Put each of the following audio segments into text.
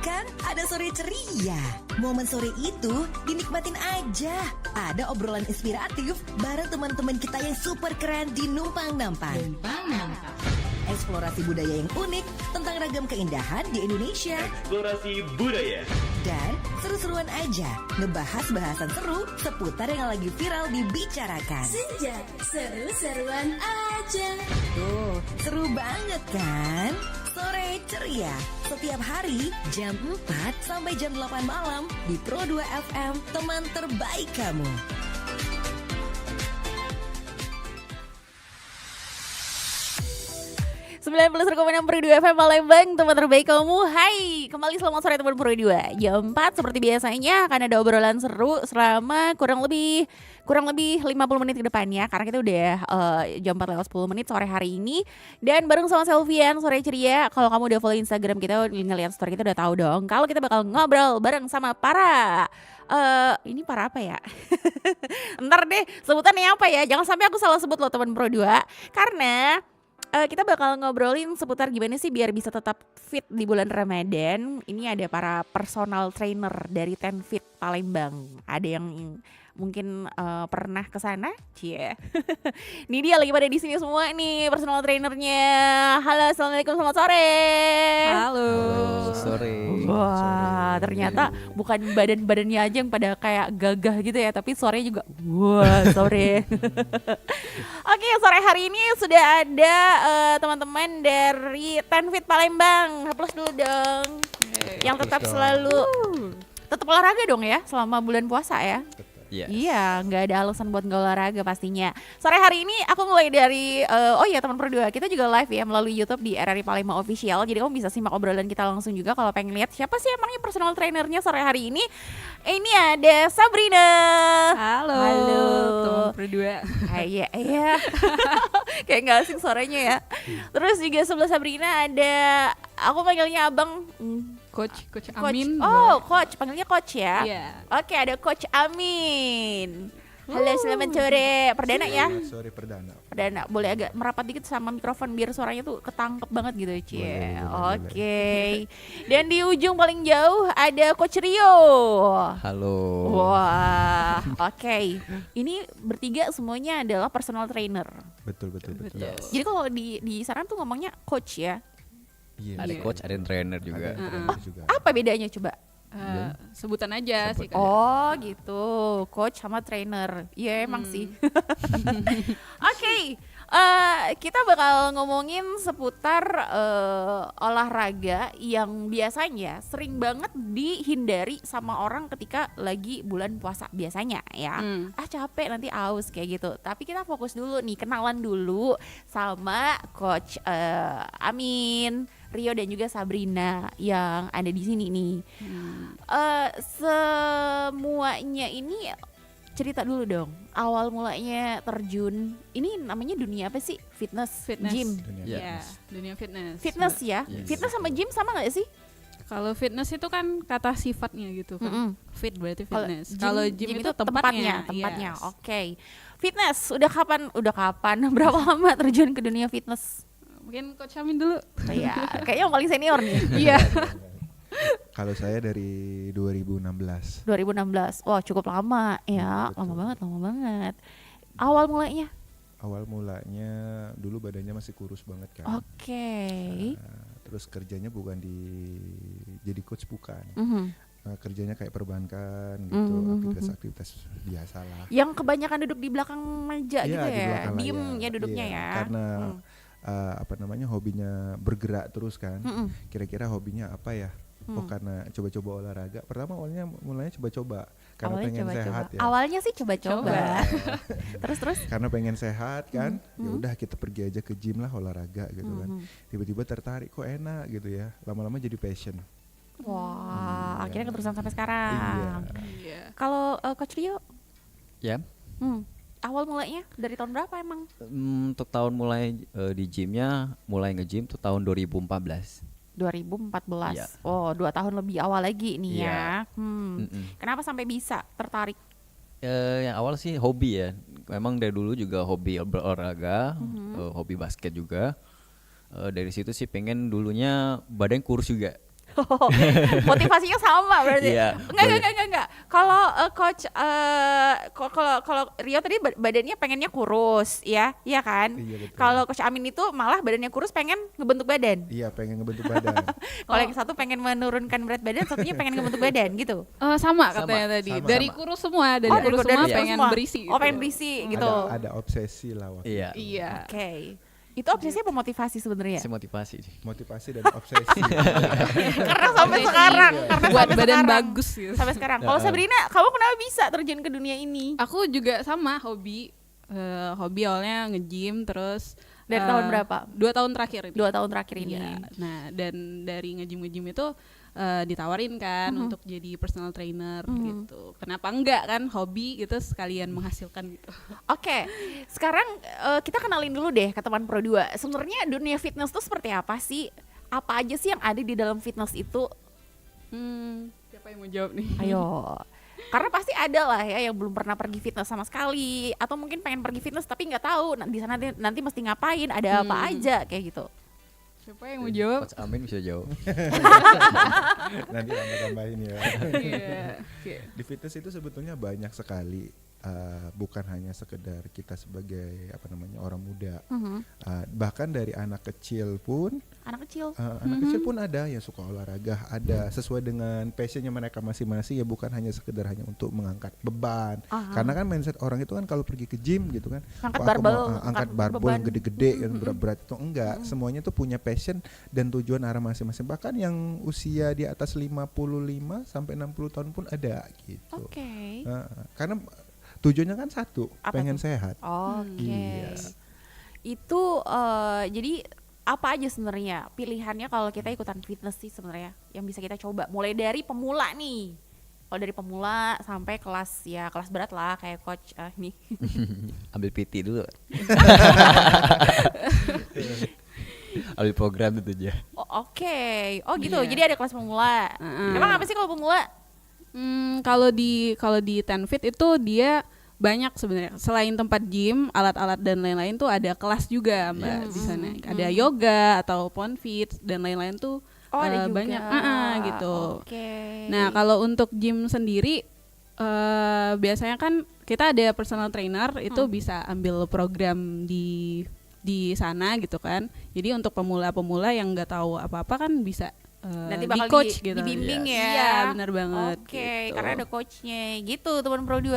kan? Ada sore ceria. Momen sore itu dinikmatin aja. Ada obrolan inspiratif bareng teman-teman kita yang super keren di Numpang Nampang. Eksplorasi budaya yang unik tentang ragam keindahan di Indonesia. Eksplorasi budaya. Dan seru-seruan aja ngebahas bahasan seru seputar yang lagi viral dibicarakan. Senja, seru-seruan aja. Tuh, seru banget kan? Sore ceria, setiap hari jam 4 sampai jam 8 malam di Pro 2 FM, teman terbaik kamu. Sembilan belas Rekomen Pro 2 FM Palembang, teman terbaik kamu. Hai, kembali selamat sore teman Pro 2. Jam 4 seperti biasanya akan ada obrolan seru selama kurang lebih 50 menit ke depannya. Karena kita udah jam 4 lewat 10 menit sore hari ini. Dan bareng sama Selvian, sore ceria. Kalau kamu udah follow Instagram kita, ngeliat story kita udah tahu dong kalau kita bakal ngobrol bareng sama para ini para apa ya? Ntar deh sebutannya apa ya? Jangan sampai aku salah sebut loh teman Pro 2. Karena kita bakal ngobrolin seputar gimana sih biar bisa tetap fit di bulan Ramadan. Ini ada para personal trainer dari Ten Fit Palembang. Ada yang mungkin pernah ke sana, cie. Ini dia lagi pada di sini semua nih personal trainernya. Halo, assalamualaikum, selamat sore. Halo, sore. Wah, ternyata bukan badan-badannya aja yang pada kayak gagah gitu ya, tapi sorenya juga wah sore. Oke, sore hari ini sudah ada teman-teman dari Ten Fit Palembang. Hapus dulu dong. Yang tetap selalu tetap olahraga dong ya selama bulan puasa ya. Yes. Iya, nggak ada alasan buat nggak olahraga pastinya. Sore hari ini aku mulai dari teman Pro 2, kita juga live ya melalui YouTube di RRI Palembang Official. Jadi kamu bisa simak obrolan kita langsung juga kalau pengen lihat siapa sih emangnya personal trainernya sore hari ini. Ini ada Sabrina. Halo. Teman Pro 2. Iya. Kayak nggak asing suaranya ya. Terus juga sebelah Sabrina ada, aku panggilnya Abang. Coach Amin. Oh, Coach, panggilnya Coach ya. Iya. Oke, ada Coach Amin. Halo, selamat sore. Perdana ya? Sore perdana. Perdana. Boleh agak merapat dikit sama mikrofon biar suaranya tuh ketangkep banget gitu, Cie. Oke. Dan di ujung paling jauh ada Coach Rio. Halo. Wah, oke. Ini bertiga semuanya adalah personal trainer. Betul. Yes. Jadi kalau di sana tuh ngomongnya coach ya. Iya. Ada coach, ada yang trainer juga. Ada trainer juga. Apa bedanya coba? Sebutan aja sih. Oh gitu, coach sama trainer. Iya emang sih. Oke, kita bakal ngomongin seputar olahraga yang biasanya sering banget dihindari sama orang ketika lagi bulan puasa biasanya ya. Capek nanti aus kayak gitu. Tapi kita fokus dulu nih, kenalan dulu sama Coach Amin, Rio dan juga Sabrina yang ada di sini nih. Semuanya ini cerita dulu dong. Awal mulanya terjun, ini namanya dunia apa sih? Fitness. Gym. Dunia fitness. Fitness ya. Yes. Fitness sama gym sama nggak sih? Kalau fitness itu kan kata sifatnya gitu kan. Fit berarti fitness. Kalau gym itu tempatnya. Yes. Oke. Fitness udah kapan? Berapa lama terjun ke dunia fitness? Mungkin Coach Amin dulu. Iya, kayaknya yang paling senior nih. Iya. Kalau saya dari 2016. 2016. Wah, cukup lama ya. Betul. Lama banget. Awal mulainya? Awal mulanya dulu badannya masih kurus banget kan. Oke. Terus kerjanya bukan jadi coach bukan. Kerjanya kayak perbankan gitu, aktivitas biasa lah. Yang kebanyakan duduk di belakang meja Iya, gitu di ya. belakang Diem layar. ya duduknya Iya, ya. Karena hobinya bergerak terus kan. Kira-kira hobinya apa ya? Oh karena coba-coba olahraga. Pertama mulanya coba-coba karena pengen sehat ya. Awalnya sih coba-coba. Terus Karena pengen sehat kan. Ya udah kita pergi aja ke gym lah olahraga gitu kan. Tiba-tiba tertarik kok enak gitu ya. Lama-lama jadi passion. wah, akhirnya keterusan sampai sekarang. Iya. Kalau Coach Rio, Ya, awal mulainya dari tahun berapa emang? untuk tahun mulai di gymnya mulai nge-gym tuh tahun 2014. 2014. Iya. Oh, 2 tahun lebih awal lagi nih ya. Iya. Kenapa sampai bisa tertarik? Yang awal sih hobi ya. Memang dari dulu juga hobi berolahraga, hobi basket juga. Dari situ sih pengen dulunya badan kurus juga. Motivasinya sama berarti. Iya, Enggak. Kalau coach kalau Rio tadi badannya pengennya kurus ya, iya kan? Iya, betul. Kalau coach Amin itu malah badannya kurus pengen ngebentuk badan. Iya, pengen ngebentuk badan. Kalau yang satu pengen menurunkan berat badan, satunya pengen ngebentuk badan gitu. Sama katanya tadi. sama. Dari kurus semua, dari Oh, kurus dari semua kurus pengen semua. berisi. Oh, pengen berisi gitu. Ada obsesi lah waktu Iya. itu. Iya. Oke. Itu obsesinya apa motivasi sebenarnya? Si motivasi sih. Motivasi dan obsesi. Karena sampai sekarang, karena Buat sampai badan sekarang. bagus gitu. Sampai sekarang. Kalau Sabrina, kamu kenapa bisa terjun ke dunia ini? Aku juga sama hobi awalnya nge-gym terus Dari tahun berapa? 2 tahun terakhir ini. 2 tahun terakhir ini. Iya. Nah, dan dari nge-gym itu ditawarin kan untuk jadi personal trainer gitu. Kenapa enggak kan, hobi gitu sekalian menghasilkan gitu. Oke, sekarang kita kenalin dulu deh ke teman Pro 2. Sebenarnya dunia fitness tuh seperti apa sih? Apa aja sih yang ada di dalam fitness itu? Siapa yang mau jawab nih? Ayo. Karena pasti ada lah ya yang belum pernah pergi fitness sama sekali, atau mungkin pengen pergi fitness tapi nggak tahu di sana nanti mesti ngapain, ada apa aja kayak gitu. Siapa yang mau jawab? Coach Amin bisa jawab. Nanti tambah-tambahin ya. Iya. Oke. Di fitness itu sebetulnya banyak sekali, bukan hanya sekedar kita sebagai orang muda, bahkan dari anak kecil pun. Anak kecil. Anak kecil pun ada yang suka olahraga, ada sesuai dengan passionnya mereka masing-masing ya, bukan hanya sekedar hanya untuk mengangkat beban. Karena kan mindset orang itu kan kalau pergi ke gym gitu kan, Angkat "Wah, aku barbel, mau, angkat barbel beban." yang gede-gede yang berat-berat itu enggak. Semuanya tuh punya passion dan tujuan arah masing-masing. Bahkan yang usia di atas 55 sampai 60 tahun pun ada gitu. Oke. Karena tujuannya kan satu, Apa pengen tuh? sehat. Oke. Iya. Itu jadi apa aja sebenarnya pilihannya kalau kita ikutan fitness sih sebenarnya yang bisa kita coba, mulai dari pemula nih. Kalau dari pemula sampai kelas berat lah kayak coach ini. Ambil PT dulu. Ambil program itu aja. Oh, oke. Oh gitu. Iya. Jadi ada kelas pemula. Emang apa sih kalau pemula? Kalau di 10 Fit itu dia banyak sebenarnya. Selain tempat gym, alat-alat dan lain-lain tuh ada kelas juga Mbak di sana. Ada yoga atau pon fit dan lain-lain tuh Ada juga. banyak gitu. Oke. Nah, kalau untuk gym sendiri biasanya kan kita ada personal trainer itu bisa ambil program di sana gitu kan. Jadi untuk pemula-pemula yang nggak tahu apa-apa kan bisa Nanti di bakal coach gitu. dibimbing ya. Iya, benar banget. Oke, gitu. karena ada coachnya gitu teman Pro 2.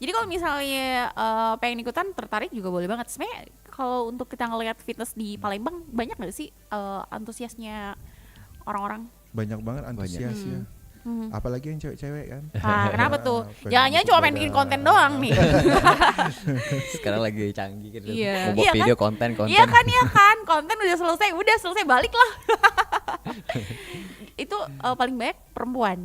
Jadi kalau misalnya pengen ikutan, tertarik juga boleh banget. Sebenarnya kalau untuk kita ngelihat fitness di Palembang banyak nggak sih antusiasnya orang-orang? Banyak banget antusiasnya. Apalagi yang cewek-cewek kan. Kenapa tuh? pengen Jangan-jangan cuma pengen badan. bikin konten doang nih. Sekarang lagi canggih gitu. Iya. Mau buat Iya kan? video konten. Iya kan, konten udah selesai balik lah. Itu paling banyak perempuan.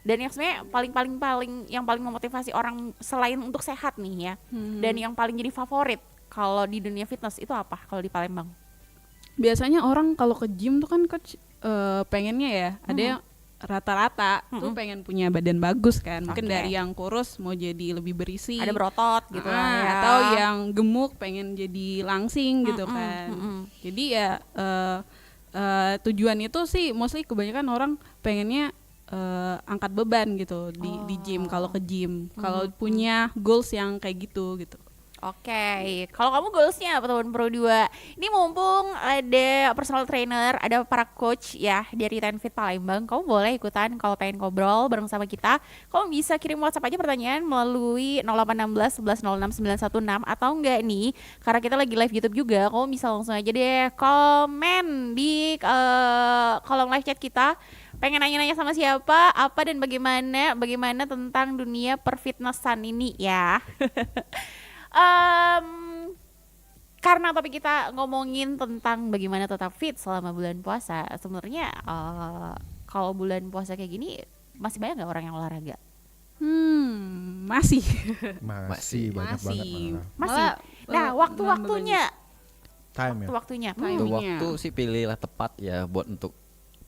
Dan yang sebenarnya paling memotivasi orang selain untuk sehat nih ya. Dan yang paling jadi favorit kalau di dunia fitness itu apa kalau di Palembang? Biasanya orang kalau ke gym tuh kan coach pengennya ya ada yang rata-rata tuh pengen punya badan bagus kan. Mungkin Oke. dari yang kurus mau jadi lebih berisi. Ada berotot gitu lah ya. Atau yang gemuk pengen jadi langsing gitu kan. Jadi ya tujuan itu sih mostly kebanyakan orang pengennya angkat beban gitu di gym kalau ke gym. Kalau punya goals yang kayak gitu. Oke, kalau kamu goalsnya apa teman Pro 2? Ini mumpung ada personal trainer, ada para coach ya dari 10 Fit Palembang. Kamu boleh ikutan kalau pengen ngobrol bareng sama kita. Kamu bisa kirim WhatsApp aja pertanyaan melalui 0816 11 06 916 atau enggak nih, karena kita lagi live YouTube juga. Kamu bisa langsung aja deh komen di kolom live chat kita. Pengen nanya-nanya sama siapa, apa dan bagaimana tentang dunia perfitnessan ini ya. Karena topik kita ngomongin tentang bagaimana tetap fit selama bulan puasa, sebenarnya kalau bulan puasa kayak gini masih banyak nggak orang yang olahraga? Masih. Masih banyak banget malah. Masih. Nah, waktu-waktunya, Time ya. waktu-waktunya. Untuk Timingnya. waktu sih pilihlah tepat ya buat untuk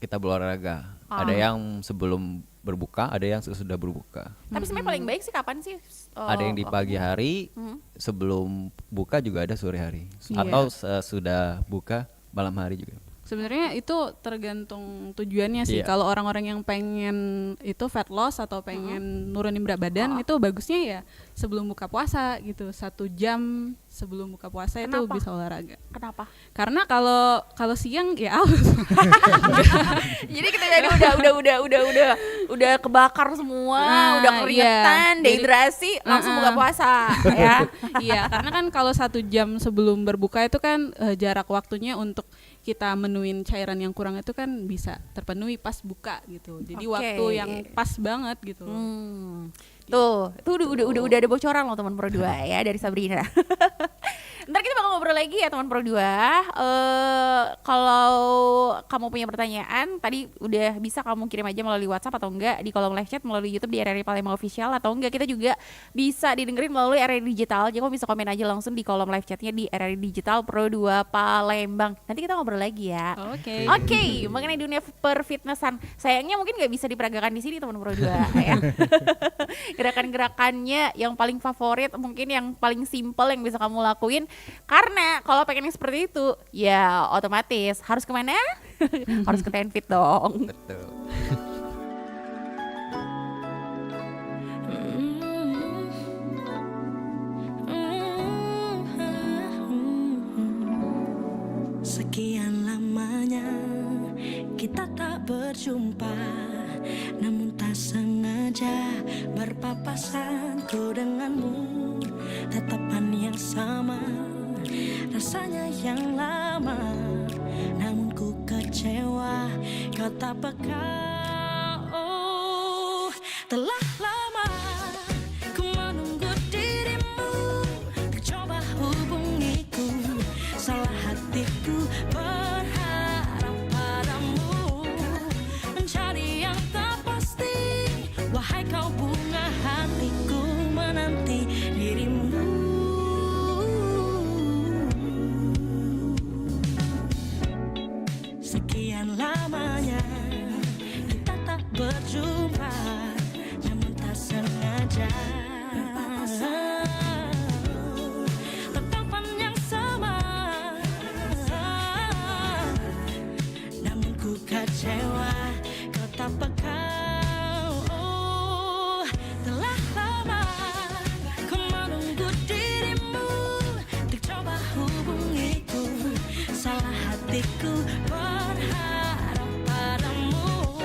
kita berolahraga. Ada yang sebelum berbuka, ada yang sesudah berbuka. Tapi sebenarnya paling baik sih kapan sih? Ada yang di pagi hari, sebelum buka juga ada sore hari. Atau sudah buka malam hari juga. Sebenarnya itu tergantung tujuannya sih. Iya. Kalau orang-orang yang pengen itu fat loss atau pengen nurunin berat badan, itu bagusnya ya sebelum buka puasa gitu. 1 jam sebelum buka puasa itu Kenapa? bisa olahraga. Kenapa? Karena kalau siang ya aus. Jadi kita udah kebakar semua, udah keringetan, iya. dehidrasi, langsung buka puasa ya. Iya, karena kan kalau 1 jam sebelum berbuka itu kan jarak waktunya untuk kita menuin cairan yang kurang itu kan bisa terpenuhi pas buka gitu. Jadi Oke. waktu yang pas banget gitu. Tuh, itu udah ada bocoran loh teman Pro 2 ya dari Sabrina. Ntar kita bakal ngobrol lagi ya teman Pro 2. Kalau kamu punya pertanyaan, tadi udah bisa kamu kirim aja melalui WhatsApp atau enggak di kolom live chat melalui YouTube di RRI Palembang Official, atau enggak kita juga bisa didengerin melalui RRI Digital. Jadi kamu bisa komen aja langsung di kolom live chatnya di RRI Digital Pro 2 Palembang. Nanti kita ngobrol lagi ya. Oke. Oke, mengenai dunia perfitnessan, sayangnya mungkin nggak bisa diperagakan di sini teman Pro 2 ya. Gerakan-gerakannya yang paling favorit, mungkin yang paling simple yang bisa kamu lakuin, karena kalau pengen yang seperti itu ya otomatis harus kemana? Harus ke Tenfit dong. Betul. Sekian lamanya kita tak berjumpa, namun tak sengaja berpapasan ku denganmu. Tatapan yang sama, rasanya yang lama, namun ku kecewa kau tak peka. Oh, telah lama ku menunggu dirimu, coba hubungiku, salah hatiku berharap padamu, mencari yang tak pasti. Wahai kau bunga hatiku, menanti dirimu. Sekian lamanya kita tak berjumpa, namun tak sengaja tatapan yang sama, namun ku kecewa kau tak peka. Oh, telah lama ku menunggu dirimu, untuk coba hubungiku, salah hatiku berharap padamu,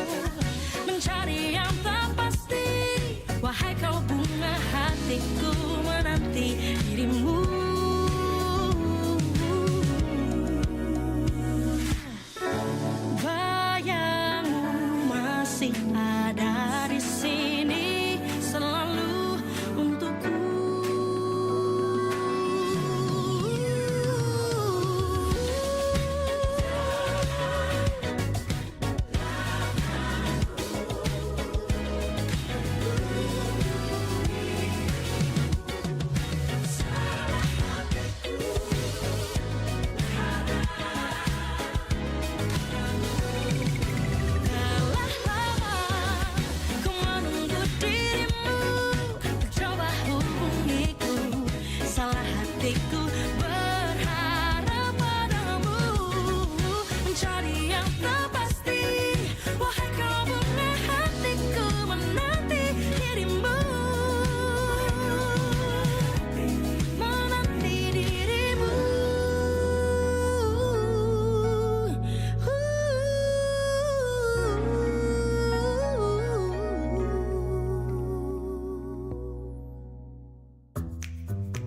mencari yang tak pasti. Wahai kau bunga hatiku, menanti dirimu. Bayangmu masih ada di sini, selalu untukku. Telah lama ku menunggu dirimu, untuk coba hubungiku, salah hatiku berharap padamu, mencari yang tak pasti. Wahai kau bunga hatiku, menanti dirimu, menanti dirimu.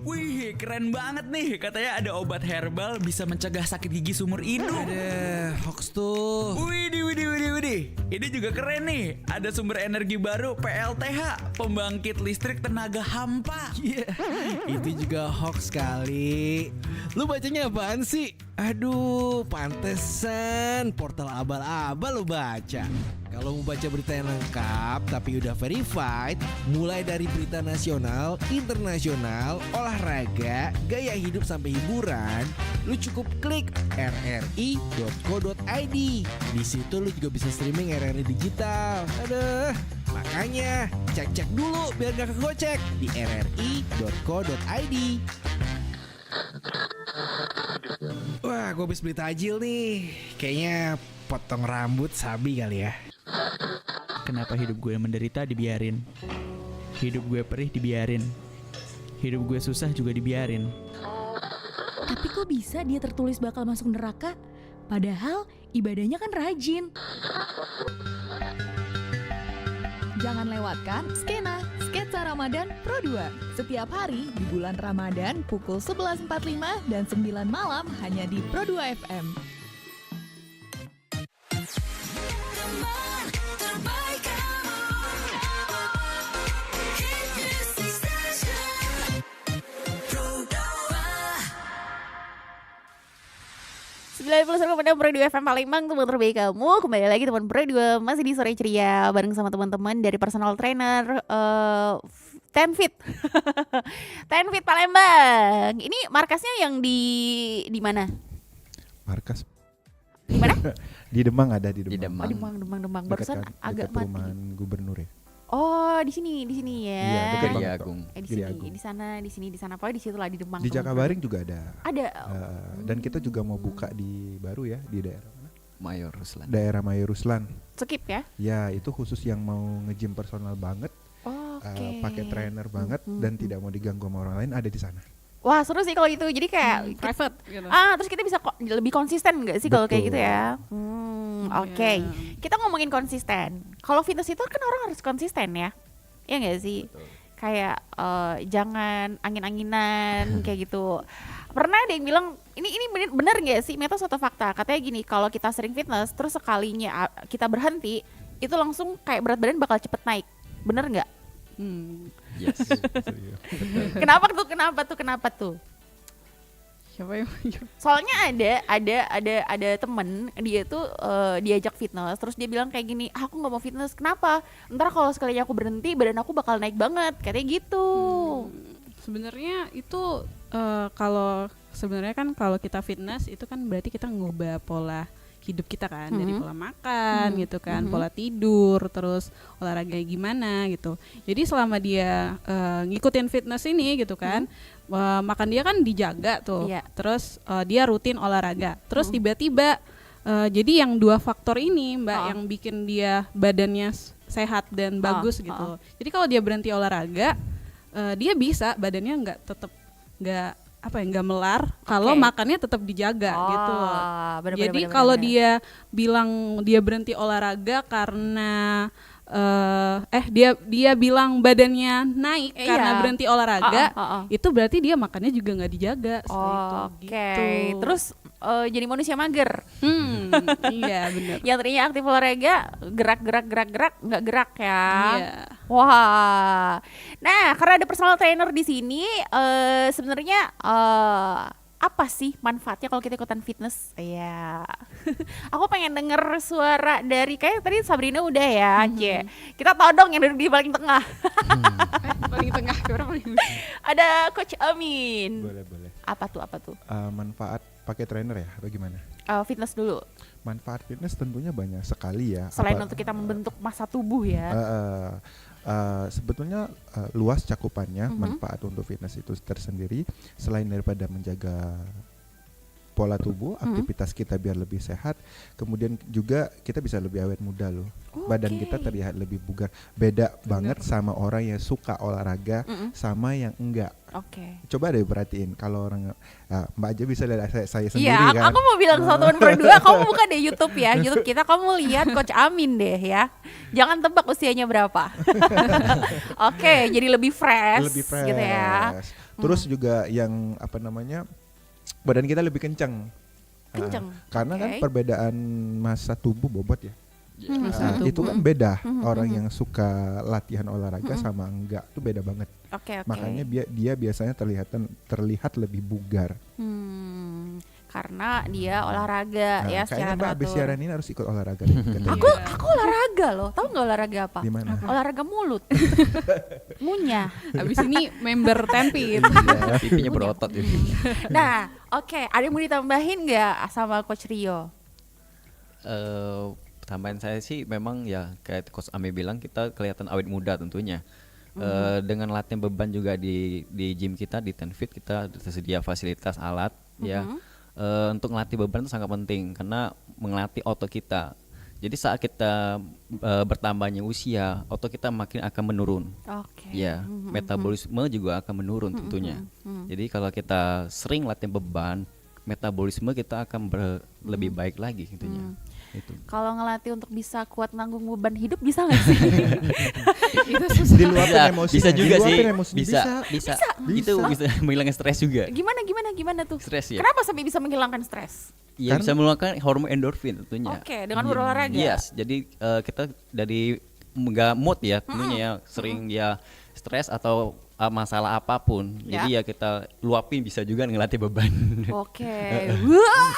Wih, keren banget nih. Katanya ada obat herbal bisa mencegah sakit gigi seumur hidup. Hoax tuh. Widih. Ini juga keren nih. Ada sumber energi baru PLTH, pembangkit listrik tenaga hampa. Iya, itu juga hoax kali. Lu bacanya apaan sih? Aduh, pantesan portal abal-abal lu baca. Kalau mau baca berita yang lengkap tapi udah verified, mulai dari berita nasional, internasional, olahraga, gaya hidup sampai hiburan, lu cukup klik rri.co.id. Di situ lu juga bisa streaming RRI Digital. Aduh, makanya cek-cek dulu biar gak kegocek di rri.co.id. Wah, gue habis beli tajil nih. Kayaknya potong rambut sabi kali ya. Kenapa hidup gue menderita dibiarin? Hidup gue perih dibiarin. Hidup gue susah juga dibiarin. Tapi kok bisa dia tertulis bakal masuk neraka? Padahal ibadahnya kan rajin. Jangan lewatkan Skena, Sketsa Ramadan Pro 2. Setiap hari di bulan Ramadan pukul 11.45 dan 9 malam hanya di Pro 2 FM. Teman terbaik kamu, Hit Music Station, Pro 2. 91,6 Pro 2 FM Palembang, teman terbaik kamu. Kembali lagi teman Pro 2, masih di sore ceria bareng sama teman-teman dari personal trainer Tenfit. Tenfit Palembang. Ini markasnya yang di mana? Markas Di mana? di Demang ada di Di Demang. Demang. Demang. Dekat Barusan kan, agak dekat mati. perumahan gubernur ya. Oh, di sini ya. Iya, dekat Giri banget Agung. kok. Di Giri sini, Agung. di sana, di sini, di sana. Pokoknya di situ lah di Demang. Di teman-teman. Jakabaring juga ada. Ada. Dan kita juga mau buka di baru ya, di daerah mana? Mayor Ruslan. Daerah Mayor Ruslan. Skip ya. Ya, itu khusus yang mau nge-gym personal banget, Oke. pakai trainer banget dan tidak mau diganggu sama orang lain, ada di sana. Wah, seru sih kalau itu. Jadi kayak Private gitu. terus kita bisa lebih konsisten nggak sih kalau kayak gitu ya? Oke. Iya. Kita ngomongin konsisten. Kalau fitness itu kan orang harus konsisten ya. Iya nggak sih? Kayak jangan angin-anginan kayak gitu. Pernah ada yang bilang ini bener nggak sih, mitos atau fakta? Katanya gini, kalau kita sering fitness terus sekalinya kita berhenti, itu langsung kayak berat badan bakal cepet naik. Bener nggak? Yes. Kenapa tuh? Siapa yang Soalnya ada temen dia tuh diajak fitness, terus dia bilang kayak gini, aku nggak mau fitness. Kenapa? Ntar kalau sekalinya aku berhenti badan aku bakal naik banget, katanya gitu. Sebenarnya itu kalau sebenarnya kan kalau kita fitness itu kan berarti kita ngubah pola hidup kita kan, dari pola makan gitu kan, pola tidur, terus olahraga gimana gitu. Jadi selama dia ngikutin fitness ini gitu kan, makan dia kan dijaga tuh. Iya. Terus dia rutin olahraga. Terus tiba-tiba jadi yang dua faktor ini Mbak yang bikin dia badannya sehat dan bagus gitu. Jadi kalau dia berhenti olahraga, dia bisa badannya nggak melar kalau makannya tetap dijaga gitu. Jadi kalau dia bilang dia berhenti olahraga karena dia bilang badannya naik karena berhenti olahraga, itu berarti dia makannya juga nggak dijaga. Oke. Gitu. Terus jadi manusia mager. Iya benar. Yang tadinya aktif olahraga, gerak nggak gerak ya. Iya. Wah. Nah, karena ada personal trainer di sini, sebenarnya apa sih manfaatnya kalau kita ikutan fitness? Ya, aku pengen denger suara dari kayak tadi Sabrina udah ya, Cie. Kita tahu dong yang duduk di paling tengah. Paling tengah, paling Ada Coach Amin. Boleh. Apa tuh? Manfaat pakai trainer ya, bagaimana? Fitness dulu. Manfaat fitness tentunya banyak sekali ya. Selain untuk kita membentuk massa tubuh ya. Sebetulnya luas cakupannya. Manfaat untuk fitness itu tersendiri, selain daripada menjaga pola tubuh, aktivitas kita biar lebih sehat, kemudian juga kita bisa lebih awet muda loh. Badan kita terlihat lebih bugar. Beda banget sama orang yang suka olahraga sama yang enggak. Coba deh perhatiin kalau orang Mbak aja bisa lihat saya sendiri Iya, kan. aku mau bilang satu teman berdua, kamu buka deh YouTube ya, YouTube kita, kamu lihat Coach Amin deh ya. Jangan tebak usianya berapa. Oke, jadi lebih fresh gitu ya. Terus juga yang badan kita lebih kencang. Karena kan perbedaan massa tubuh bobot ya. Itu kan beda. Orang yang suka latihan olahraga sama enggak itu beda banget. Makanya dia biasanya terlihat lebih bugar. Karena dia olahraga ya secara kayaknya Mbak abis teratur. siaran ini harus ikut olahraga. Aku olahraga loh, tahu nggak olahraga apa? Di mana? Olahraga mulut, ngunyah. Abis ini member Tenfit. Pipinya berotot jadi. Nah, ada yang mau ditambahin nggak sama Coach Rio? Tambahan saya sih memang ya kayak Coach Ame bilang, kita kelihatan awet muda tentunya. Dengan latihan beban juga di gym kita di Tenfit, kita tersedia fasilitas alat ya. untuk ngelatih beban itu sangat penting karena mengelatih otot kita. Jadi saat kita bertambahnya usia, otot kita makin akan menurun. Oke. Ya, metabolisme juga akan menurun tentunya. Jadi kalau kita sering latihan beban, metabolisme kita akan lebih baik lagi tentunya. Itu. Kalau ngelatih untuk bisa kuat nanggung beban hidup bisa nggak sih? Itu susah. Diluapin emosi. Bisa juga sih. Emosi. Bisa. Itu bisa menghilangkan stres juga. Gimana tuh? Stres ya. Kenapa sampai bisa menghilangkan stres? Iya, bisa mengeluarkan hormon endorfin tentunya. Oke, dengan berolahraga. Yes, jadi kita dari nggak mood ya tentunya ya, sering ya stres atau masalah apapun. Ya. Jadi ya kita luapin bisa juga ngelatih beban. Oke. Wah,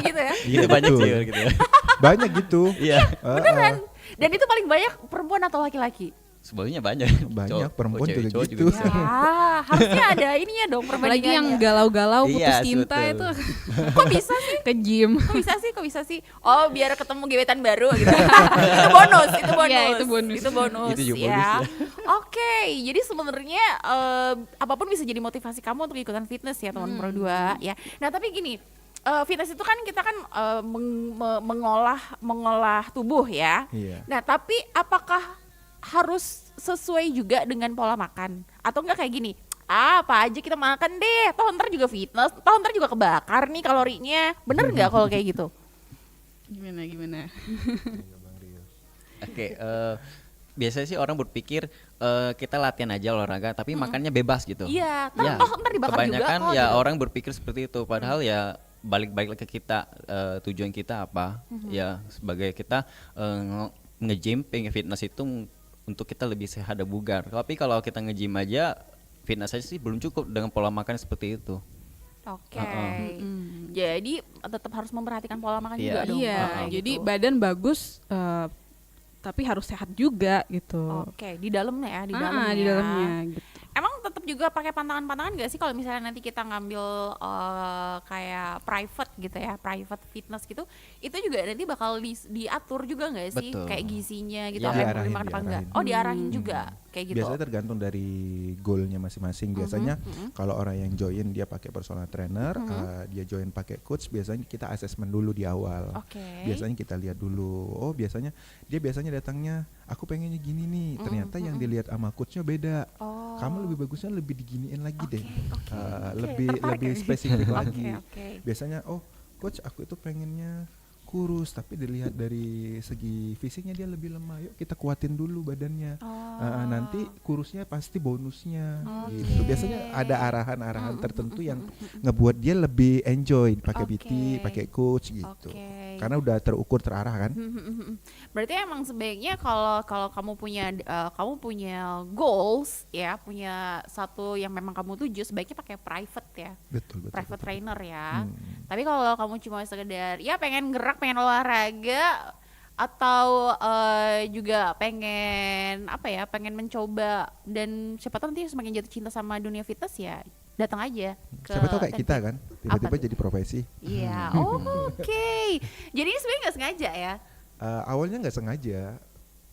gitu ya. Gitu banyak sih gitu. Banyak gitu. Iya. Beneran. Dan itu paling banyak perempuan atau laki-laki? Sebenarnya banyak. Banyak perempuan cewek, juga cowok gitu. Ya, harusnya ada ininya dong Apalagi yang perbandingannya. galau-galau putus Iya, cinta betul. itu Kok bisa sih? ke gym. Kok bisa sih? Oh, biar ketemu gebetan baru gitu. Itu bonus. Iya, itu bonus. Itu bonus Itu juga ya. bonus ya. Oke, jadi sebenarnya apapun bisa jadi motivasi kamu untuk ikutan fitness ya, teman Pro 2 ya. Nah, tapi gini, fitness itu kan kita kan mengolah tubuh ya. Iya. Nah, tapi apakah harus sesuai juga dengan pola makan? Atau enggak kayak gini, apa aja kita makan deh, toh ntar juga fitness, toh ntar juga kebakar nih kalorinya. Bener nggak kalau kayak gitu? Gimana? Oke, biasanya sih orang berpikir kita latihan aja olahraga, tapi makannya bebas gitu. Iya, Ya, toh ntar dibakar juga kebanyakan kok. ya gitu. orang berpikir seperti itu, padahal ya balik-balik ke kita, tujuan kita apa? Ya sebagai kita nge-gym, pengen fitness itu untuk kita lebih sehat dan bugar. Tapi kalau kita nge-gym aja, fitness aja sih belum cukup dengan pola makan seperti itu. Oke. Jadi tetap harus memperhatikan pola makan Iya. juga dong. Iya, Kayak jadi gitu. badan bagus tapi harus sehat juga gitu. Oke, di dalamnya ya, di Di dalamnya. dalamnya gitu. Emang tetap juga pakai pantangan-pantangan gak sih kalau misalnya nanti kita ngambil kayak private gitu ya, private fitness gitu, itu juga nanti bakal diatur juga gak sih? Betul. Kayak gizinya gitu, Ya. apa yang perlu Diarahin, dimakan apa enggak? diarahin. Oh, diarahin juga kayak gitu. Biasanya tergantung dari goalnya masing-masing. Biasanya kalau orang yang join dia pakai personal trainer, dia join pakai coach. Biasanya kita assessment dulu di awal. Oke. Biasanya kita lihat dulu. Oh biasanya dia datangnya, aku pengennya gini nih. Ternyata yang dilihat sama coachnya beda. Oh. Kamu lebih bagusnya lebih diginiin lagi deh. oke. Lebih Tertarik. spesifik lagi. Oke. Biasanya oh coach aku itu pengennya kurus, tapi dilihat dari segi fisiknya dia lebih lemah, yuk kita kuatin dulu badannya. Nanti kurusnya pasti bonusnya gitu. Biasanya ada arahan-arahan tertentu yang ngebuat dia lebih enjoy pakai PT, pakai coach gitu. Karena udah terukur, terarah kan. Berarti emang sebaiknya kalau kamu punya goals ya, punya satu yang memang kamu tuju, sebaiknya pakai private ya. Betul. Private trainer ya. Tapi kalau kamu cuma sekedar ya pengen gerak, pengen olahraga, atau juga pengen pengen mencoba, dan siapa tahu nanti semakin jatuh cinta sama dunia fitness ya, datang aja ke Siapa tahu kayak kita Tenfit. kan, tiba-tiba Apa tuh? jadi profesi. Iya. Oke. Jadi ini sebenarnya nggak sengaja ya. Awalnya nggak sengaja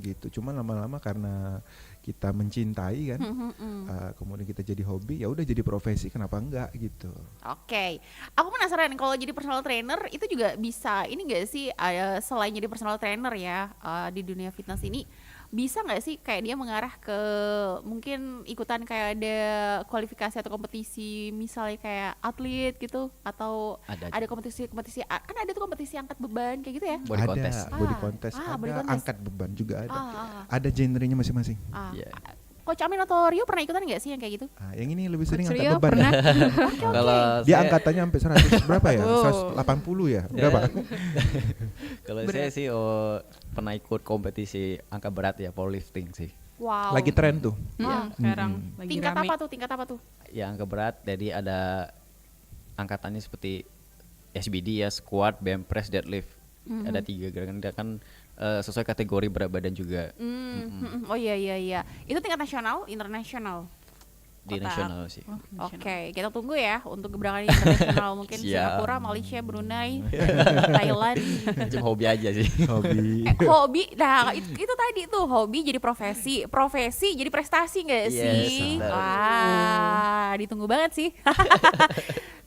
gitu, cuma lama-lama karena kita mencintai kan, kemudian kita jadi hobi, ya udah jadi profesi, kenapa enggak gitu. Oke, aku penasaran kalau jadi personal trainer itu juga bisa ini nggak sih, selain jadi personal trainer ya, di dunia fitness ini bisa nggak sih kayak dia mengarah ke mungkin ikutan kayak ada kualifikasi atau kompetisi, misalnya kayak atlet gitu, atau ada kompetisi kan ada tuh kompetisi angkat beban kayak gitu ya. Body contest. Body contest, body ada contest. angkat beban juga ada. Ah. Ada genrenya masing-masing. Iya. Coach Amin atau Rio pernah ikutan nggak sih yang kayak gitu? Yang ini lebih sering Coach angkat Rio beban. pernah. Kalau Dia saya- angkatannya sampai 100 berapa ya? Wow. 180 ya? Berapa? Kalau saya sih pernah ikut kompetisi angkat berat ya, powerlifting sih. Wow. Lagi tren tuh. Sekarang lagi Tingkat rame. tingkat apa tuh? Ya angkat berat, jadi ada angkatannya seperti SBD ya, squat, bench press, deadlift. Ada 3 gerakan sesuai kategori berat badan juga. Oh iya. Itu tingkat nasional, internasional. Di Kota. nasional sih. Oke, kita tunggu ya untuk gebrakan internasional mungkin Siap. Singapura, Malaysia, Brunei, Thailand. Cuma hobi aja sih. Hobi. Hobi, nah itu tadi tuh hobi jadi profesi jadi prestasi nggak Yes, sih? betul. Wah, ditunggu banget sih.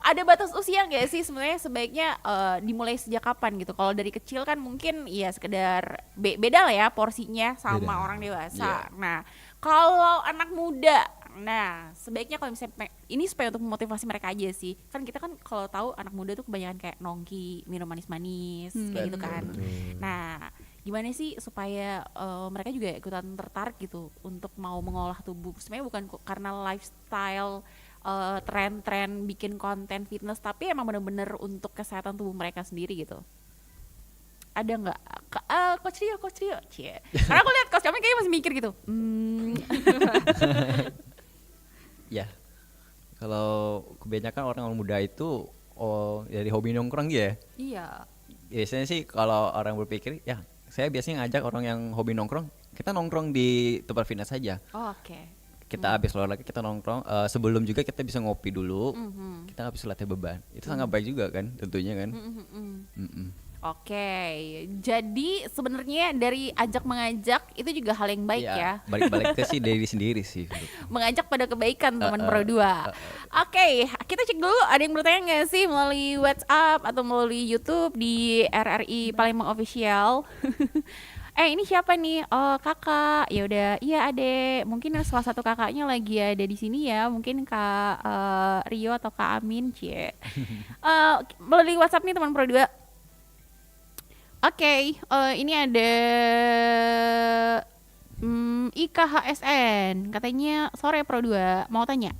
ada batas usia nggak sih sebenarnya sebaiknya dimulai sejak kapan gitu? Kalau dari kecil kan mungkin ya sekedar beda lah ya porsinya sama Beda. orang dewasa. Iya. Nah, kalau anak muda, nah sebaiknya kalau misalnya ini supaya untuk memotivasi mereka aja sih. Kan kita kan kalau tahu anak muda tuh kebanyakan kayak nongki, minum manis-manis kayak gitu kan. Nah, gimana sih supaya mereka juga ikutan tertarik gitu untuk mau mengolah tubuh? Sebenarnya bukan karena lifestyle tren-tren bikin konten fitness, tapi emang bener-bener untuk kesehatan tubuh mereka sendiri gitu. Ada nggak Coach Rio cie, karena aku lihat Coach kami kayaknya masih mikir gitu. Ya, kalau kebanyakan orang muda itu dari hobi nongkrong ya. Iya. Biasanya sih kalau orang berpikir, ya saya biasanya ngajak orang yang hobi nongkrong, kita nongkrong di tempat fitness saja. Oh, oke. Kita habis olahraga kita nongkrong, sebelum juga kita bisa ngopi dulu, kita habis latih beban. Itu sangat baik juga kan, tentunya kan. Oke, jadi sebenarnya dari ajak mengajak itu juga hal yang baik ya. Balik-balik ke sih diri sendiri sih. Mengajak pada kebaikan teman Pro 2. Oke, kita cek dulu ada yang bertanya nggak sih melalui WhatsApp atau melalui YouTube di RRI Palembang Official. Ini siapa nih? Oh, kakak. Ya udah, iya adek. Mungkin salah satu kakaknya lagi ada di sini ya. Mungkin Kak Rio atau Kak Amin, cie. Melalui WhatsApp nih teman Pro 2. Oke, ini ada IKHSN. Katanya sore Pro 2 mau tanya.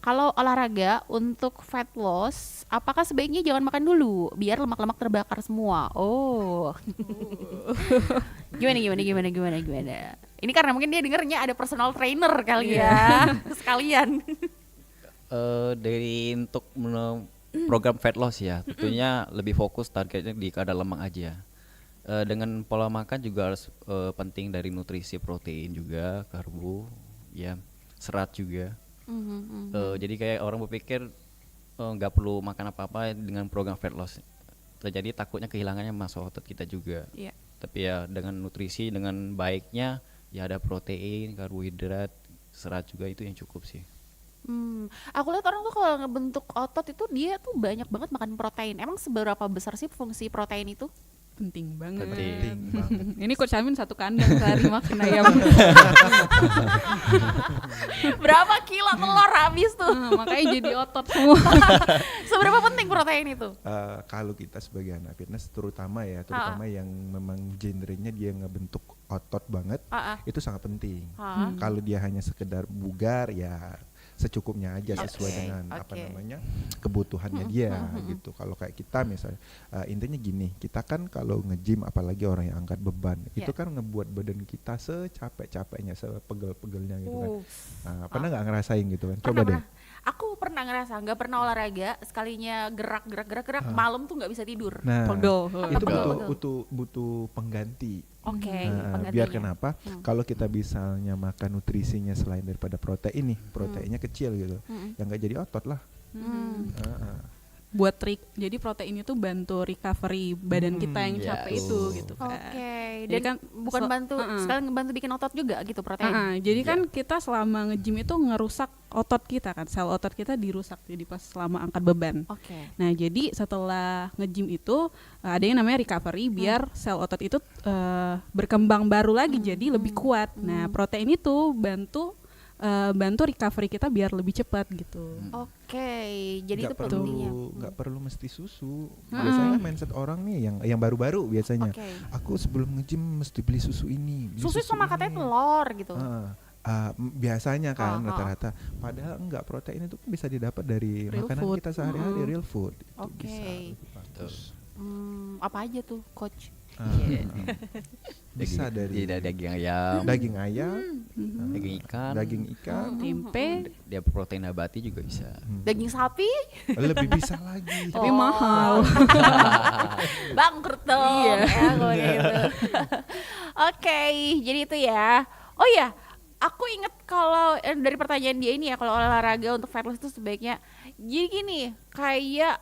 Kalau olahraga untuk fat loss, apakah sebaiknya jangan makan dulu biar lemak-lemak terbakar semua? Oh. Gimana? Ini karena mungkin dia dengernya ada personal trainer kali ya. Sekalian. Dari untuk program fat loss ya, tentunya lebih fokus targetnya di kadar lemak aja. Dengan pola makan juga harus penting dari nutrisi, protein juga, karbo, ya, serat juga. Jadi kayak orang berpikir nggak perlu makan apa-apa dengan program fat loss. Terjadi takutnya kehilangannya massa otot kita juga. Iya. Tapi ya dengan nutrisi dengan baiknya ya ada protein, karbohidrat, serat juga itu yang cukup sih. Aku lihat orang tuh kalau ngebentuk otot itu dia tuh banyak banget makan protein. Emang seberapa besar sih fungsi protein itu? Penting banget. Penting Ini Coach Amin satu kandang sehari makan ayam. Berapa kilo telur habis tuh? Makanya jadi otot semua. Seberapa penting protein itu? Kalau kita sebagai anak fitness terutama yang memang genrenya dia ngebentuk otot banget, itu sangat penting. Kalau dia hanya sekedar bugar ya secukupnya aja sesuai dengan kebutuhannya dia gitu. Kalau kayak kita misalnya intinya gini, kita kan kalau nge-gym apalagi orang yang angkat beban itu kan ngebuat badan kita secapek-capeknya, sepegel-pegelnya gitu kan. Pernah nggak ngerasain gitu kan? Coba deh. Aku pernah ngerasa nggak pernah olahraga, sekalinya gerak malam tuh nggak bisa tidur. Nah, Betul. butuh pengganti. Oke, biar kenapa? Kalau kita misalnya makan nutrisinya selain daripada protein nih, proteinnya kecil gitu, yang nggak jadi otot lah. Buat trik, jadi protein itu bantu recovery badan kita yang capek itu gitu kan. Oke, Jadi dan kan bukan bantu sekalian ngebantu bikin otot juga gitu protein. Jadi kan kita selama nge-gym itu ngerusak otot kita kan, sel otot kita dirusak jadi pas selama angkat beban. Oke. Nah jadi setelah nge-gym itu ada yang namanya recovery biar sel otot itu berkembang baru lagi jadi lebih kuat. Nah protein itu bantu recovery kita biar lebih cepat gitu. Oke, jadi itu pentingnya. Nggak perlu mesti susu. Biasanya mindset orang nih yang baru-baru biasanya. Aku sebelum nge-gym mesti beli susu ini. Susu sama katanya telur gitu. Biasanya kan rata-rata. Padahal enggak, protein itu bisa didapat dari Real makanan food. kita sehari-hari, real food. Itu Oke. bisa lebih bagus. Apa aja tuh, Coach? Bisa dari daging ayam, daging ayam, daging ikan, tempe, dia protein nabati juga bisa. Daging sapi? Lebih bisa lagi. tapi mahal. Bangkrut dong. Iya. Ya, kalau gitu. Oke, jadi itu ya. Oh iya, aku inget kalau dari pertanyaan dia ini ya, kalau olahraga untuk fat loss itu sebaiknya jadi gini, kayak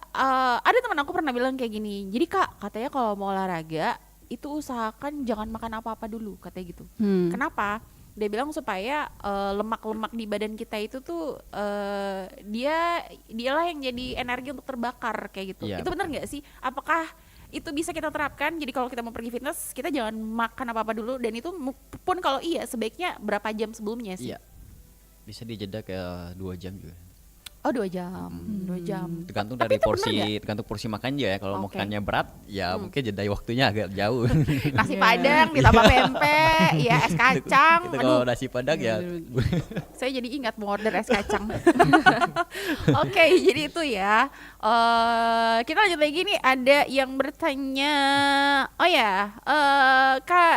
ada teman aku pernah bilang kayak gini. Jadi Kak, katanya kalau mau olahraga itu usahakan jangan makan apa-apa dulu, katanya gitu. Kenapa? Dia bilang supaya lemak-lemak di badan kita itu tuh dialah yang jadi energi untuk terbakar kayak gitu. Iya, Itu benar nggak sih? Apakah itu bisa kita terapkan? Jadi kalau kita mau pergi fitness, kita jangan makan apa-apa dulu, dan itu pun kalau iya sebaiknya berapa jam sebelumnya sih? Iya. Bisa dijeda kayak 2 jam juga. Oh 2 jam, 2 jam. Tergantung Tapi dari itu bener porsi, nggak? tergantung porsi makannya ya. Kalau Oke. makannya berat, ya mungkin jeda waktunya agak jauh. Nasi padang ditambah pempek, ya es kacang. Itu kalau Aduh, nasi padang ya. saya jadi ingat mau order es kacang. Oke, jadi itu ya. Kita lanjut lagi nih, ada yang bertanya. Oh ya, Kak,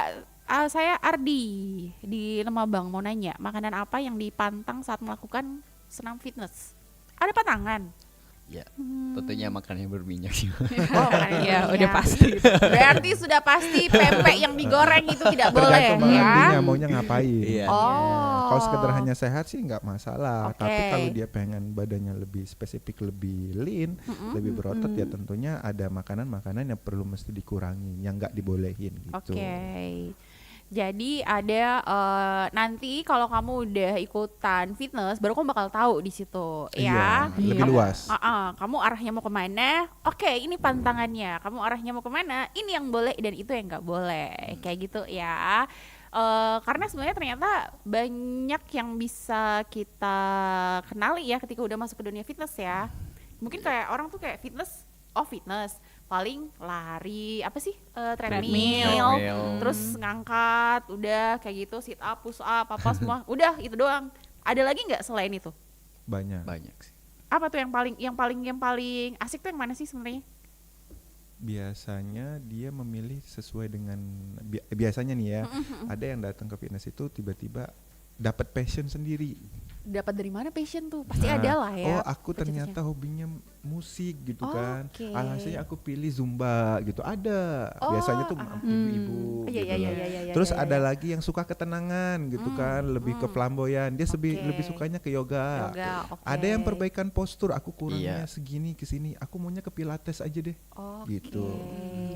saya Ardi di Lemabang mau nanya, makanan apa yang dipantang saat melakukan senam fitness? Ada pantangan? Ya, tentunya makan yang berminyak sih. Oh, makanan Ya, yang udah minyak. pasti. Berarti sudah pasti pempek yang digoreng itu tidak boleh Tergantung ya. mengertinya maunya ngapain. Iya. Oh. Kalau sekedar hanya sehat sih nggak masalah. Oke. Tapi kalau dia pengen badannya lebih spesifik, lebih lean, lebih berotot, ya tentunya ada makanan-makanan yang perlu mesti dikurangi, yang nggak dibolehin gitu. Oke. Jadi ada nanti kalau kamu udah ikutan fitness, baru kamu bakal tahu di situ ya. Iya, lebih Kamu- luas. kamu arahnya mau kemana? Oke, ini pantangannya. Kamu arahnya mau kemana? Ini yang boleh dan itu yang nggak boleh. Kayak gitu ya. Karena sebenarnya ternyata banyak yang bisa kita kenali ya ketika udah masuk ke dunia fitness ya. Mungkin kayak orang tuh kayak fitness, paling lari apa sih, treadmill, Treadmill. terus ngangkat, udah kayak gitu, sit up, push up, apa semua, udah itu doang. Ada lagi nggak selain itu? Banyak. Banyak sih. Apa tuh yang paling asik tuh yang mana sih sebenarnya? Biasanya dia memilih sesuai dengan biasanya nih ya. Ada yang datang ke fitness itu tiba-tiba dapat passion sendiri. Dapat dari mana passion tuh? Pasti Nah, ada lah ya. Oh, aku ternyata hobinya musik gitu kan. Oke. Alhasilnya aku pilih zumba gitu. Ada. Oh, Biasanya tuh ibu-ibu Iya, gitu iya, loh. iya, Terus iya, ada iya. lagi yang suka ketenangan gitu kan, lebih ke flamboyan. Dia Oke. lebih sukanya ke yoga. Yoga, oke. Ada yang perbaikan postur, aku kurangnya Iya. segini ke sini. Aku maunya ke pilates aja deh. Oke. Gitu.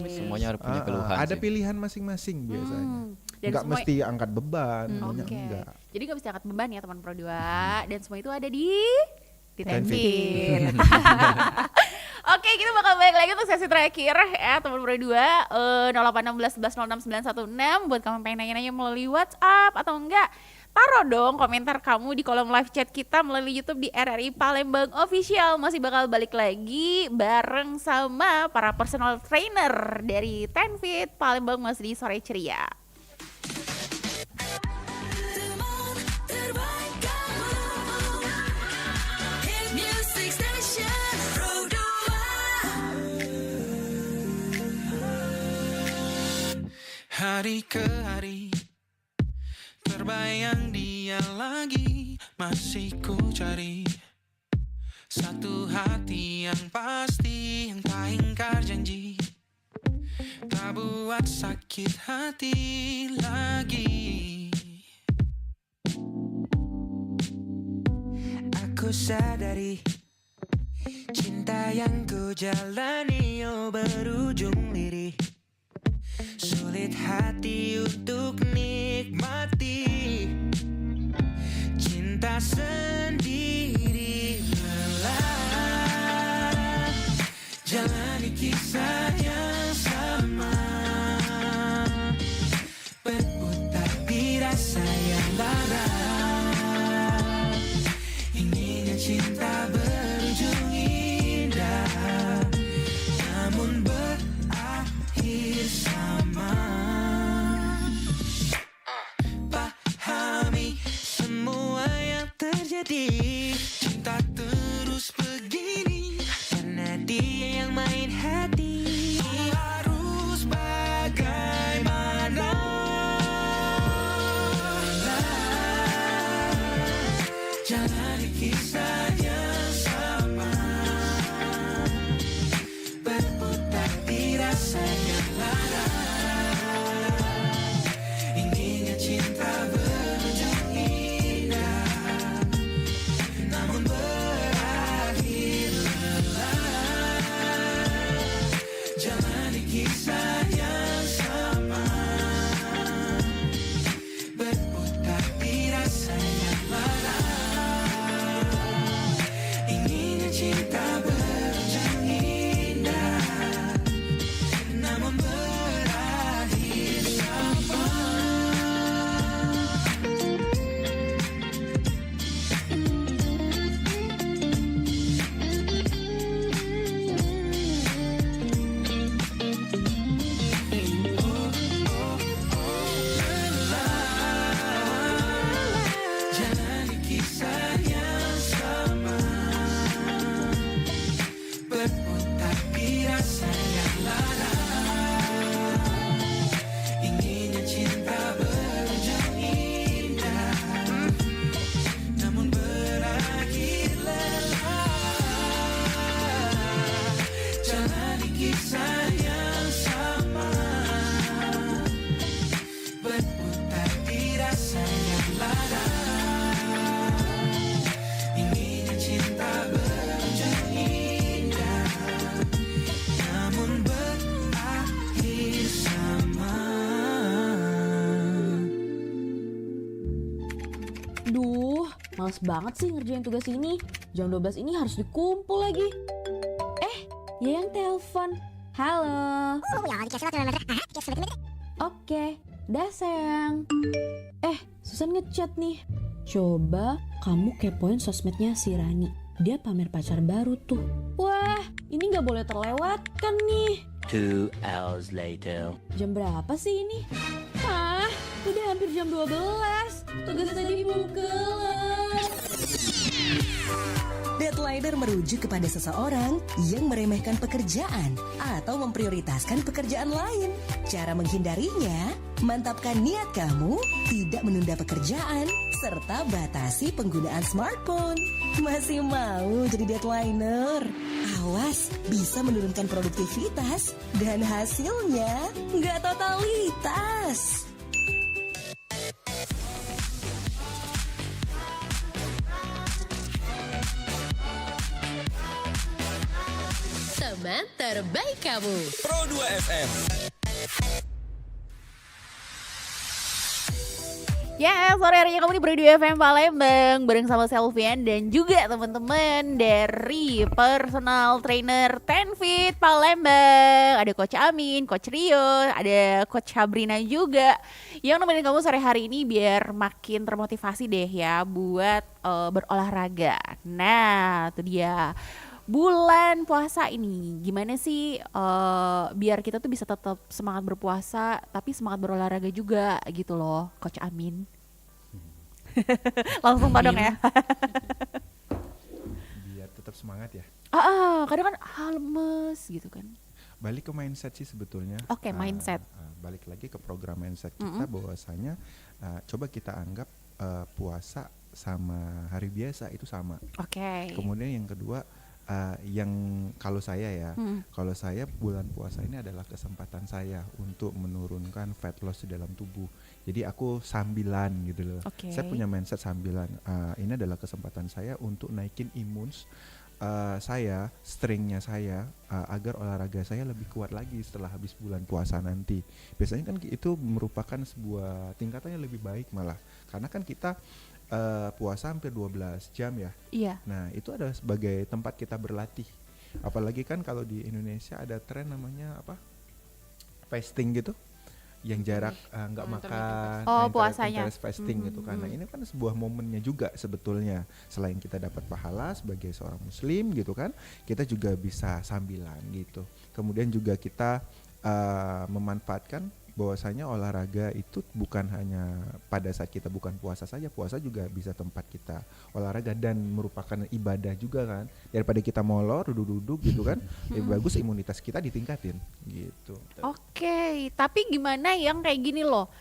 Semuanya harus punya keluhan Ada sih. pilihan masing-masing biasanya. Dan Enggak semua- mesti angkat beban, maunya Oke. enggak. Jadi nggak bisa angkat beban ya teman Pro 2. Dan semua itu ada di Tenfit. Tenfit. Oke, kita bakal balik lagi untuk sesi terakhir ya teman Pro 2. 0816 11 06 916 buat kamu pengen nanya-nanya melalui WhatsApp atau enggak, taruh dong komentar kamu di kolom live chat kita melalui YouTube di RRI Palembang Official. Masih bakal balik lagi bareng sama para personal trainer dari Tenfit Palembang masih di Sore Ceria. Teman terbaik kamu, hit music station Pro 2. Hari ke hari terbayang dia lagi, masih ku cari satu hati yang pasti, yang tak ingkar janji, tak buat sakit hati lagi. Aku sadari cinta yang ku jalani oh berujung lirih, sulit hati untuk nikmati cinta sendiri. Lelah jalani kisah yang sama, berputar di rasa yang lara, inginnya cinta berujung indah, namun berakhir sama. Pahami semua yang terjadi, cinta terus begini karena dia yang main hati. Harus bagaimana? Jalani kisah yang sama, berputar di rasa yang lara, inginnya cinta berujung indah, Duh, males banget sih ngerjain tugas ini. Jam 12 ini harus dikumpul lagi. Ya yang telepon. Halo. Oke, dah sayang. Susan ngechat nih. Coba kamu kepoin sosmednya si Rani. Dia pamer pacar baru tuh. Wah, ini gak boleh terlewatkan nih. 2 hours later. Jam berapa sih ini? Udah hampir jam 12. Tugas tadi belum kelar. Deadliner merujuk kepada seseorang yang meremehkan pekerjaan atau memprioritaskan pekerjaan lain. Cara menghindarinya, mantapkan niat kamu, tidak menunda pekerjaan, serta batasi penggunaan smartphone. Masih mau jadi deadliner? Awas, bisa menurunkan produktivitas dan hasilnya nggak totalitas. Teman terbaik kamu. Pro 2 FM. Ya, sore harinya kamu di Pro 2 FM Palembang bareng sama Selvian dan juga teman-teman dari personal trainer Tenfit Palembang. Ada Coach Amin, Coach Rio, ada Coach Sabrina juga yang nemenin kamu sore hari ini biar makin termotivasi deh ya buat berolahraga. Nah, itu dia. Bulan puasa ini gimana sih biar kita tuh bisa tetap semangat berpuasa tapi semangat berolahraga juga gitu loh, Coach Amin. Langsung todong ya. Biar tetap semangat ya. Kadang kan lemes gitu kan. Balik ke mindset sih sebetulnya. Oke, mindset. Balik lagi ke program mindset kita bahwasanya coba kita anggap puasa sama hari biasa itu sama. Oke. Kemudian yang kedua yang kalau saya bulan puasa ini adalah kesempatan saya untuk menurunkan fat loss di dalam tubuh. Jadi aku sambilan gitu loh. Saya punya mindset sambilan. Ini adalah kesempatan saya untuk naikin imun saya, strengthnya saya, agar olahraga saya lebih kuat lagi setelah habis bulan puasa nanti. Biasanya kan itu merupakan sebuah tingkatan yang lebih baik malah, karena kan kita puasa hampir 12 jam ya. Iya. Nah, itu adalah sebagai tempat kita berlatih. Apalagi kan kalau di Indonesia ada tren namanya apa? Fasting gitu. Yang jarak nggak makan. Puasanya. Fasting gitu kan. Nah, ini kan sebuah momennya juga sebetulnya. Selain kita dapat pahala sebagai seorang muslim gitu kan, kita juga bisa sambilan gitu. Kemudian juga kita memanfaatkan bahwasanya olahraga itu bukan hanya pada saat kita bukan puasa saja, puasa juga bisa tempat kita olahraga dan merupakan ibadah juga kan. Daripada kita molor duduk-duduk gitu kan, lebih bagus imunitas kita ditingkatin gitu. Oke, tapi gimana yang kayak gini loh,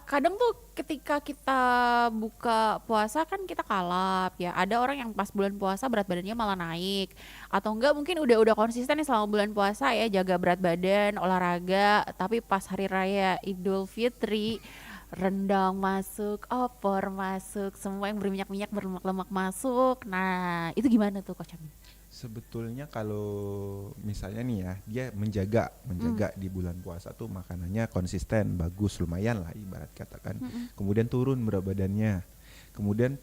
kadang tuh ketika kita buka puasa kan kita kalap ya. Ada orang yang pas bulan puasa berat badannya malah naik, atau enggak mungkin udah konsisten nih selama bulan puasa ya, jaga berat badan, olahraga, tapi pas hari raya Idul Fitri rendang masuk, opor masuk, semua yang berminyak-minyak berlemak-lemak masuk. Nah, itu gimana tuh Coach Amin? Sebetulnya kalau misalnya nih ya, dia menjaga di bulan puasa tuh makanannya konsisten, bagus, lumayan lah ibarat katakan. Kemudian turun berat badannya. Kemudian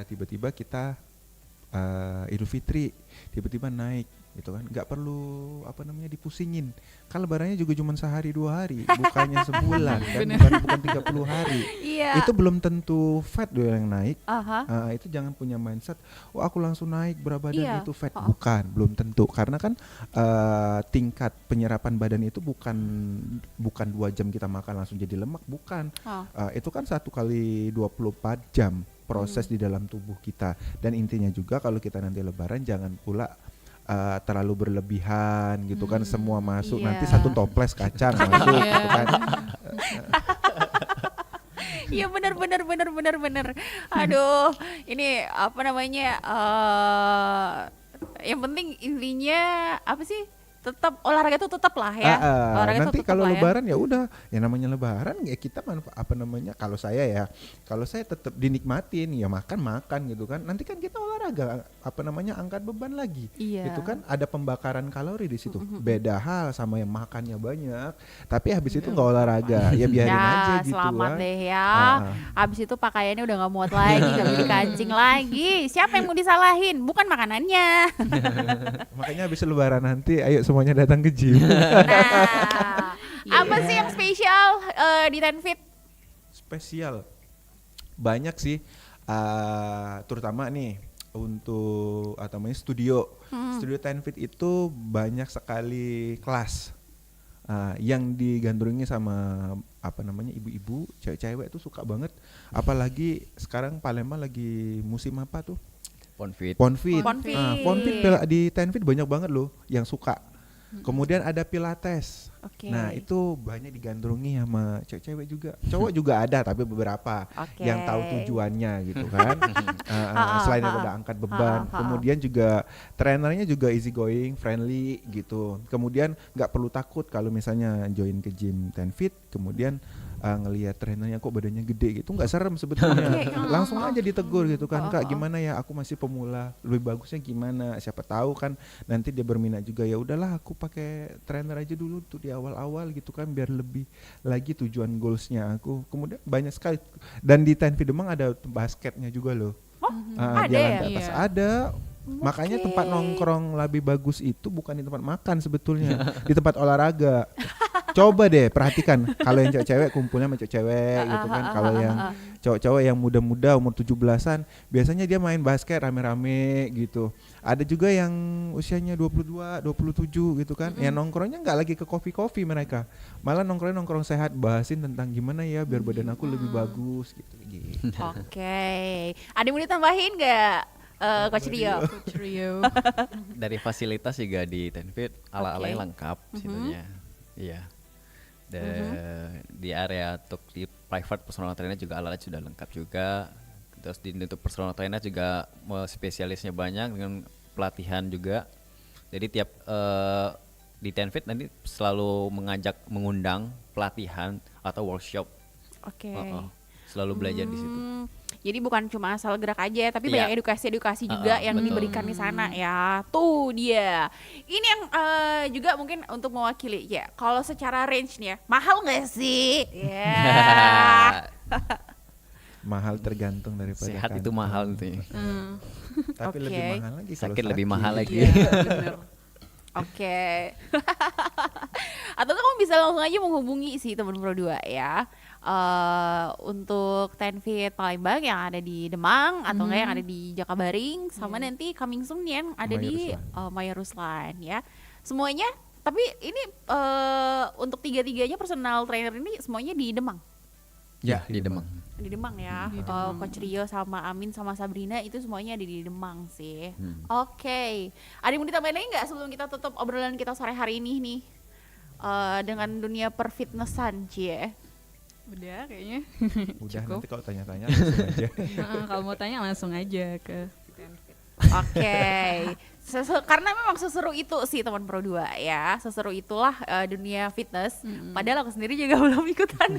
tiba-tiba kita Idul Fitri tiba-tiba naik gitu kan, nggak perlu dipusingin, kan lebarannya juga cuma sehari 2 hari, bukannya sebulan kan, bukan 30 hari. Itu belum tentu fat doang yang naik. Itu jangan punya mindset aku langsung naik berat badan itu fat, belum tentu, karena kan tingkat penyerapan badan itu bukan 2 jam kita makan langsung jadi lemak, bukan. Itu kan 1 kali 24 jam proses di dalam tubuh kita. Dan intinya juga kalau kita nanti lebaran jangan pula terlalu berlebihan gitu kan, semua masuk nanti 1 toples kacang masuk gitu kan. Iya benar. Aduh, ini apa namanya? Yang penting intinya apa sih? tetap olahraga tuh tetap lah ya. Olahraga Nanti tuh tetep kalau lah ya. lebaran ya udah, ya namanya lebaran ya kita kalau saya tetap dinikmatin ya, makan gitu kan. Nanti kan kita olahraga angkat beban lagi. Iya. Itu kan ada pembakaran kalori di situ. Beda hal sama yang makannya banyak tapi habis itu nggak olahraga. Ya biarin aja gitu selamat kan. deh ya. Habis itu pakaiannya udah nggak muat lagi, nggak bisa dikancing lagi. Siapa yang mau disalahin? Bukan makanannya. Makanya habis lebaran nanti ayo semuanya datang ke gym. Nah, apa sih yang spesial di Tenfit? Spesial banyak sih, terutama nih untuk studio Tenfit itu banyak sekali kelas yang digandrungi sama ibu-ibu, cewek-cewek tuh suka banget. Apalagi sekarang Palembang lagi musim apa tuh? Ponfit. Ponfit di Tenfit banyak banget loh yang suka. Kemudian ada Pilates. Nah itu banyak digandrungi sama cewek-cewek juga. Cowok juga ada tapi beberapa yang tahu tujuannya gitu kan. Selain daripada angkat beban. Kemudian juga trainernya juga easy going, friendly gitu. Kemudian nggak perlu takut kalau misalnya join ke gym Tenfit. Kemudian ngelihat trainernya kok badannya gede gitu, nggak serem sebetulnya. Langsung aja ditegur gitu kan, Kak gimana ya, aku masih pemula, lebih bagusnya gimana, siapa tahu kan nanti dia berminat juga. Ya udahlah aku pakai trainer aja dulu tuh di awal-awal gitu kan, biar lebih lagi tujuan goalsnya aku. Kemudian banyak sekali, dan di Tenfit Demang ada basketnya juga loh. Ada di ya? atas ada. Makanya tempat nongkrong lebih bagus itu bukan di tempat makan sebetulnya, di tempat olahraga. Coba deh perhatikan, kalau yang cewek-cewek kumpulnya sama cewek gitu kan. Kalau yang cowok-cowok yang muda-muda umur 17-an biasanya dia main basket rame-rame gitu. Ada juga yang usianya 22, 27 gitu kan. Yang nongkrongnya nggak lagi ke kopi-kopi mereka. Malah nongkrong sehat, bahasin tentang gimana ya biar badan aku lebih bagus gitu. Oke. Ada yang mau ditambahin nggak? Coach Rio. Dari fasilitas juga di Tenfit ala-alanya lengkap sebenarnya. Iya. Di area untuk di private personal trainer juga alat sudah lengkap juga. Terus untuk personal trainer juga spesialisnya banyak dengan pelatihan juga. Jadi tiap di Tenfit nanti selalu mengundang pelatihan atau workshop. Selalu belajar di situ. Jadi bukan cuma asal gerak aja, tapi banyak edukasi juga yang diberikan di sana ya. Tuh dia. Ini yang juga mungkin untuk mewakili ya. Kalau secara range nih ya, mahal nggak sih? Mahal tergantung daripada sehat itu mahal tuh. Tapi lebih mahal lagi kalau sakit lebih mahal lagi. Oke. Atau kamu bisa langsung aja menghubungi sih teman Pro 2 ya. Untuk Tenfit Palembang yang ada di Demang atau enggak yang ada di Jakabaring sama nanti coming soon yang ada di Maya Ruslan ya. Semuanya, tapi ini untuk tiga-tiganya personal trainer ini semuanya di Demang. Ya, di Demang. Di Demang ya. Coach Rio sama Amin sama Sabrina itu semuanya ada di Demang sih. Oke. Ada yang mau ditambahin lagi nggak sebelum kita tutup obrolan kita sore hari ini nih? Dengan dunia perfitnessan, Cie. Udah kayaknya. Udah. Cukup. Nanti kalau tanya-tanya langsung aja. Kalau mau tanya langsung aja ke Oke. Karena memang seseru itu sih teman Pro 2 ya. Seseru itulah dunia fitness. Padahal aku sendiri juga belum ikutan.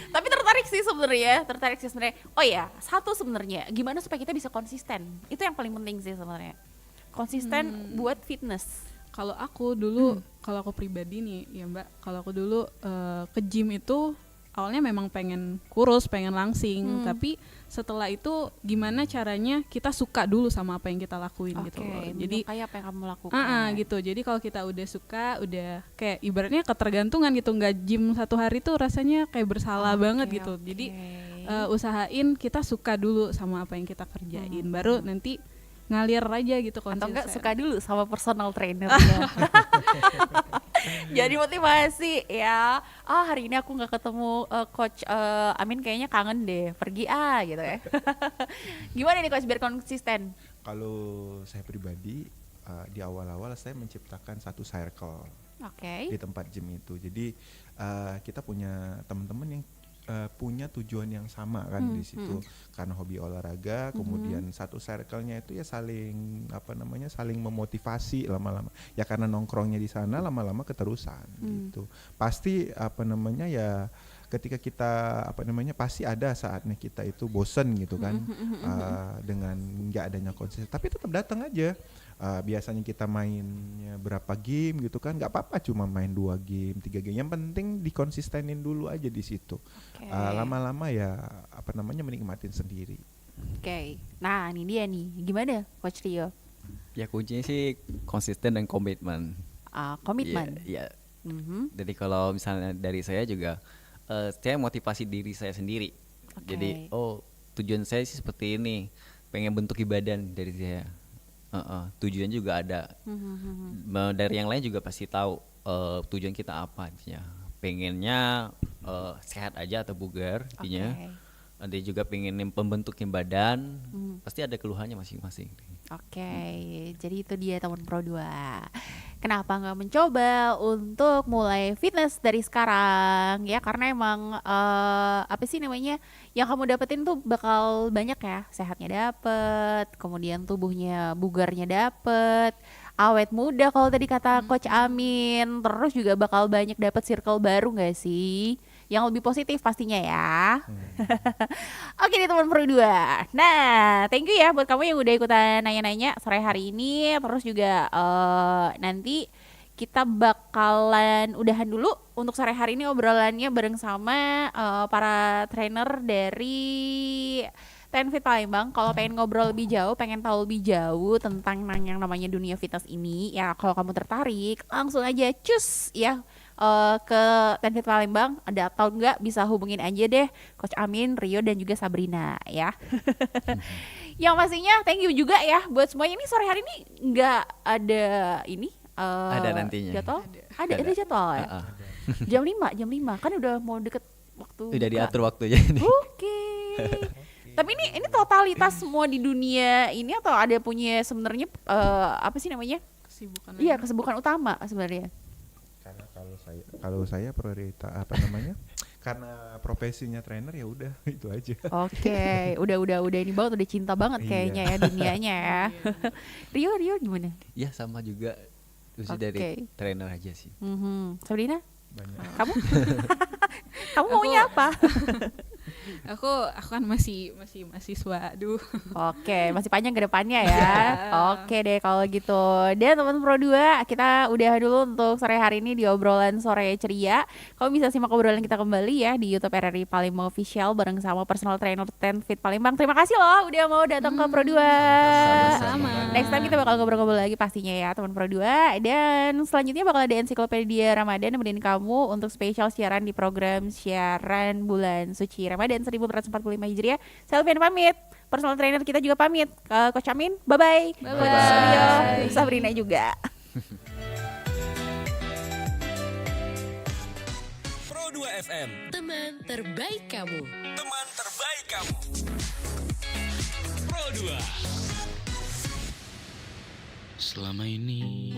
Tapi tertarik sih sebenarnya. Oh ya, satu sebenarnya gimana supaya kita bisa konsisten. Itu yang paling penting sih sebenarnya. Konsisten buat fitness. Kalau aku dulu, kalau aku pribadi nih ya Mbak, kalau aku dulu ke gym itu awalnya memang pengen kurus, pengen langsing, tapi setelah itu gimana caranya kita suka dulu sama apa yang kita lakuin gitu loh. Jadi kayak apa yang kamu lakukan. Gitu. Jadi kalau kita udah suka, udah kayak ibaratnya ketergantungan gitu, nggak gym satu hari tuh rasanya kayak bersalah banget gitu. Jadi usahain kita suka dulu sama apa yang kita kerjain, baru nanti ngalir aja gitu konsisten. Atau enggak suka dulu sama personal trainernya. Jadi motivasi ya. Hari ini aku nggak ketemu coach Amin, kayaknya kangen deh, pergi gitu ya. Gimana nih coach biar konsisten? Kalau saya pribadi di awal-awal saya menciptakan satu circle di tempat gym itu. Jadi kita punya teman-teman yang punya tujuan yang sama kan di situ, karena hobi olahraga, kemudian satu circle-nya itu ya saling saling memotivasi lama-lama. Ya karena nongkrongnya di sana lama-lama keterusan gitu. Pasti ya ketika kita pasti ada saatnya kita itu bosen gitu kan, dengan nggak adanya konsisten, tapi tetap datang aja. Biasanya kita mainnya berapa game gitu kan, nggak apa-apa cuma main 2 game 3 game, yang penting dikonsistenin dulu aja di situ. Lama-lama ya menikmatin sendiri. Nah ini dia nih, gimana Coach Rio? Ya kuncinya sih konsisten dan komitmen. Komitmen. Iya. Jadi kalau misalnya dari saya juga, saya motivasi diri saya sendiri. Jadi tujuan saya sih seperti ini, pengen bentuk badan dari saya. Tujuan juga ada. Dari yang lain juga pasti tahu tujuan kita apa. Pengennya sehat aja atau bugar, intinya. Ada juga pengen pembentukin badan, pasti ada keluhannya masing-masing. Jadi itu dia teman Pro 2. Kenapa nggak mencoba untuk mulai fitness dari sekarang ya? Karena emang yang kamu dapetin tuh bakal banyak ya. Sehatnya dapet, kemudian tubuhnya bugarnya dapet, awet muda kalau tadi kata Coach Amin. Terus juga bakal banyak dapet circle baru nggak sih? Yang lebih positif pastinya ya. Oke nih teman Pro 2. Nah, thank you ya buat kamu yang udah ikutan nanya-nanya sore hari ini. Terus juga nanti kita bakalan udahan dulu untuk sore hari ini obrolannya bareng sama para trainer dari Tenfit Palembang. Kalau pengen ngobrol lebih jauh, pengen tahu lebih jauh tentang yang namanya dunia fitness ini, ya kalau kamu tertarik langsung aja cus ya ke Tenfit Palembang. Ada atau enggak bisa hubungin aja deh Coach Amin, Rio dan juga Sabrina ya. Yang pastinya thank you juga ya buat semuanya. Ini sore hari ini enggak ada ini ada nantinya. Jadwal? Ada jadwal ya. Jam 5 kan udah mau deket waktu. Udah diatur waktunya. Oke. Tapi ini totalitas semua di dunia ini atau ada punya sebenarnya Kesibukan. Iya, kesibukan utama sebenarnya. Karena kalau saya prioritas karena profesinya trainer ya udah itu aja. Oke, udah ini banget, udah cinta banget kayaknya ya dunianya ya. Rio gimana? Ya sama juga, dari trainer aja sih. Sabrina? Banyak. Kamu? Kamu maunya apa? Aku kan masih mahasiswa, Oke, masih panjang ke depannya ya. Oke deh kalau gitu. Dan teman Pro 2, kita udah dulu untuk sore hari ini di obrolan sore ceria. Kamu bisa simak obrolan kita kembali ya di YouTube RRI Palembang Official bareng sama personal trainer Tenfit Palembang. Terima kasih loh udah mau datang ke Pro 2. Sama-sama. Next time kita bakal ngobrol-ngobrol lagi pastinya ya teman Pro 2. Dan selanjutnya bakal ada ensiklopedia Ramadan nemenin kamu untuk spesial siaran di program siaran bulan suci Ramadan 1445 Hijriah. Saya Alfian pamit. Personal trainer kita juga pamit. Coach Amin, bye-bye. Bye-bye. Sabrina juga. Pro 2 FM. Teman terbaik kamu. Pro 2. Selama ini